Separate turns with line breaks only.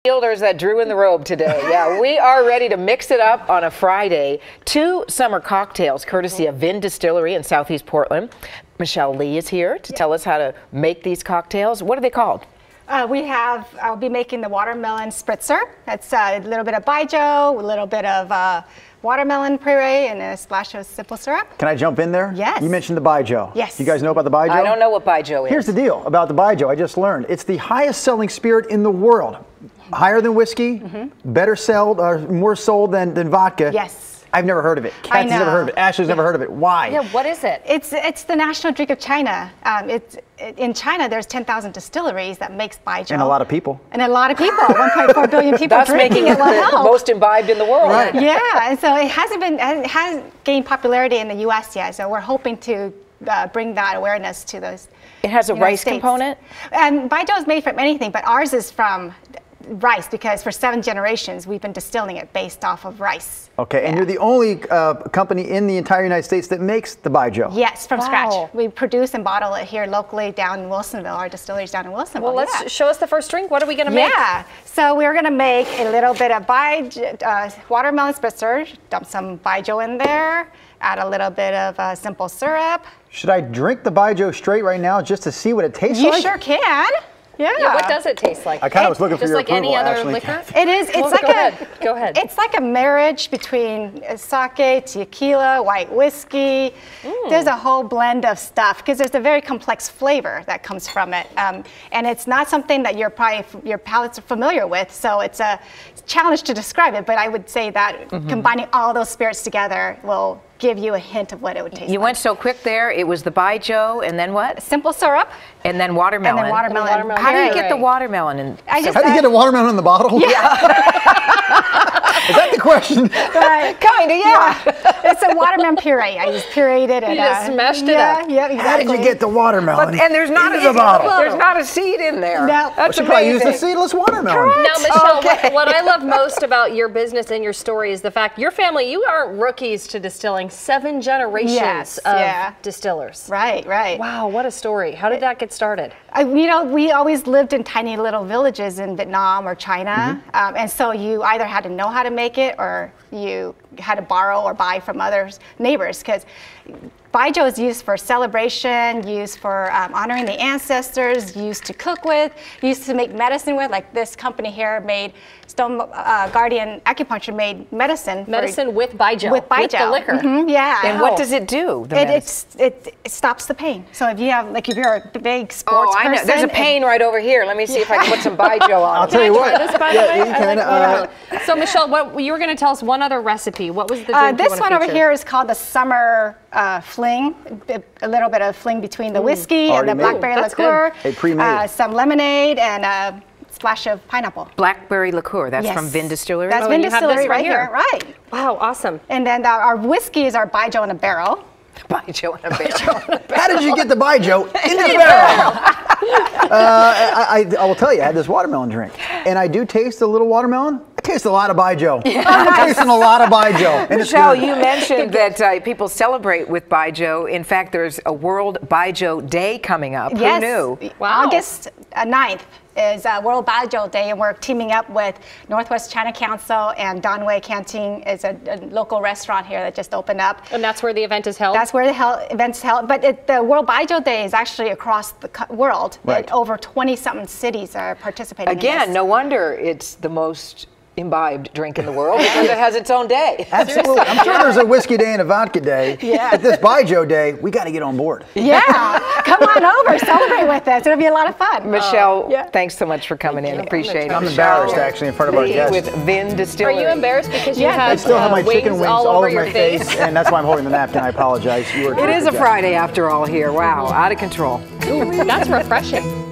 Fielders that drew in the robe today. Yeah, we are ready to mix it up on a Friday. 2 summer cocktails courtesy of Vinn Distillery in Southeast Portland. Michelle Lee is here to tell us how to make these cocktails. What are they called?
I'll be making the watermelon spritzer. That's a little bit of baijiu, a little bit of watermelon puree, and a splash of simple syrup.
Can I jump in there?
Yes.
You mentioned the baijiu.
Yes.
You guys know about the baijiu?
I don't know what baijiu is.
Here's the deal about the baijiu. I just learned. It's the highest selling spirit in the world. Higher than whiskey, better sold, more sold than vodka.
Yes.
I've never heard of it. Kathy's never heard of it. Ashley's never heard of it. Why?
Yeah, what is it?
It's the national drink of China. In China, there's 10,000 distilleries that makes baijiu.
And a lot of people.
And a lot of people, 1.4 billion people
That's
drinking
making it
will
the
help.
most imbibed in the world.
Right.
Yeah, and so it hasn't gained popularity in the U.S. yet. So we're hoping to bring that awareness to those.
It has a rice component?
And baijiu is made from anything, but ours is from rice because for 7 generations we've been distilling it based off of rice.
Okay, and you're the only company in the entire United States that makes the baijiu.
Yes, from
Wow.
scratch. We produce and bottle it here locally down in Wilsonville. Our distillery's down in Wilsonville.
Well, let's show us the first drink. What are we going to make?
Yeah, so we're going to make a little bit of watermelon spritzer, dump some baijiu in there, add a little bit of simple syrup.
Should I drink the baijiu straight right now just to see what it tastes like?
You sure can. Yeah.
Yeah, what does it taste like?
I kind of was looking for
Just
your
like
approval,
any other
Ashley.
liquor?
It is. It's
Well,
like
go ahead.
It's like a marriage between sake, tequila, white whiskey. There's a whole blend of stuff because there's a very complex flavor that comes from it, and it's not something that your palates are familiar with. So it's a challenge to describe it. But I would say that combining all those spirits together will give you a hint of what it would taste like.
You went so quick there. It was the baijiu and then what?
Simple syrup.
And then watermelon.
And then watermelon.
How do you
puree.
get the watermelon?
I just
How do you get a watermelon in the bottle?
Yeah.
Is that the question?
Right.
Kinda, yeah.
It's a watermelon puree. I just pureed it and
You just smashed it up.
Yeah, exactly.
How did you get the watermelon
And there's not
into the bottle?
There's not a seed in there.
No.
That's
She probably used
amazing.
the seedless watermelon.
Correct.
Now, Michelle,
Okay.
what I love most about your business and your story is the fact your family, you aren't rookies to distilling. 7 generations
Yes,
of
yeah.
distillers.
Right, right.
Wow, what a story. How did that get started?
We always lived in tiny little villages in Vietnam or China, and so you either had to know how to make it or you had to borrow or buy from neighbors, because baijiu is used for celebration, used for honoring the ancestors, used to cook with, used to make medicine with. Like this company here made Stone Guardian Acupuncture made medicine.
Medicine with baijiu.
With baijiu.
With the liquor.
Yeah.
And what does it do?
It stops the pain. So if you have, like, if you're a big sports
I know.
person,
There's a pain right over here. Let me see if I can put some baijiu on.
I'll tell you what.
This, by the way?
you can.
So, Michelle, you were going to tell us one other recipe. What was the drink you
this
wanna
one over
feature?
here is called the summer fling. A little bit of fling between the whiskey and
Already
the
made.
blackberry
That's
liqueur.
good. Pre-made.
Some lemonade and a splash of pineapple.
Blackberry liqueur. That's
Yes.
from Vinn Distillery?
That's
Oh,
Vinn
and you have
Distillery
this right
here.
here.
Right.
Wow, awesome.
And then our whiskey is our baijiu in a barrel.
Baijiu in a barrel.
How did you get the baijiu into the barrel? I will tell you, I had this watermelon drink, and I do taste a little watermelon. I taste a lot of baijiu. I'm tasting a lot of baijiu. And it's
Michelle,
good.
you mentioned that people celebrate with baijiu. In fact, there's a World Baijiu Day coming up.
Yes.
Who knew?
Wow.
August 9th is World Baijiu Day, and we're teaming up with Northwest China Council, and Danwei Canteen is a local restaurant here that just opened up.
And that's where the event is held?
That's where the event's held. But the World Baijiu Day is actually across the world.
Right.
And over 20-something cities are participating in
Again,
this.
no wonder it's the most imbibed drink in the world because it has its own day.
Absolutely. I'm sure there's a whiskey day and a vodka day.
Yeah.
At this baijiu day, we got to get on board.
Yeah, come on over, celebrate with us. It'll be a lot of fun.
Michelle,
Yeah.
thanks so much for coming in. Appreciate it.
I'm embarrassed, actually, in front of our
Lee
guests.
with Vinn
Are
Distillery.
you embarrassed because you
Yeah.
have
I still have my
wings
chicken wings
all over
my
your face?
and that's why I'm holding the napkin. I apologize. You were
It is a Friday after all here. Wow, out of control.
Ooh, that's refreshing.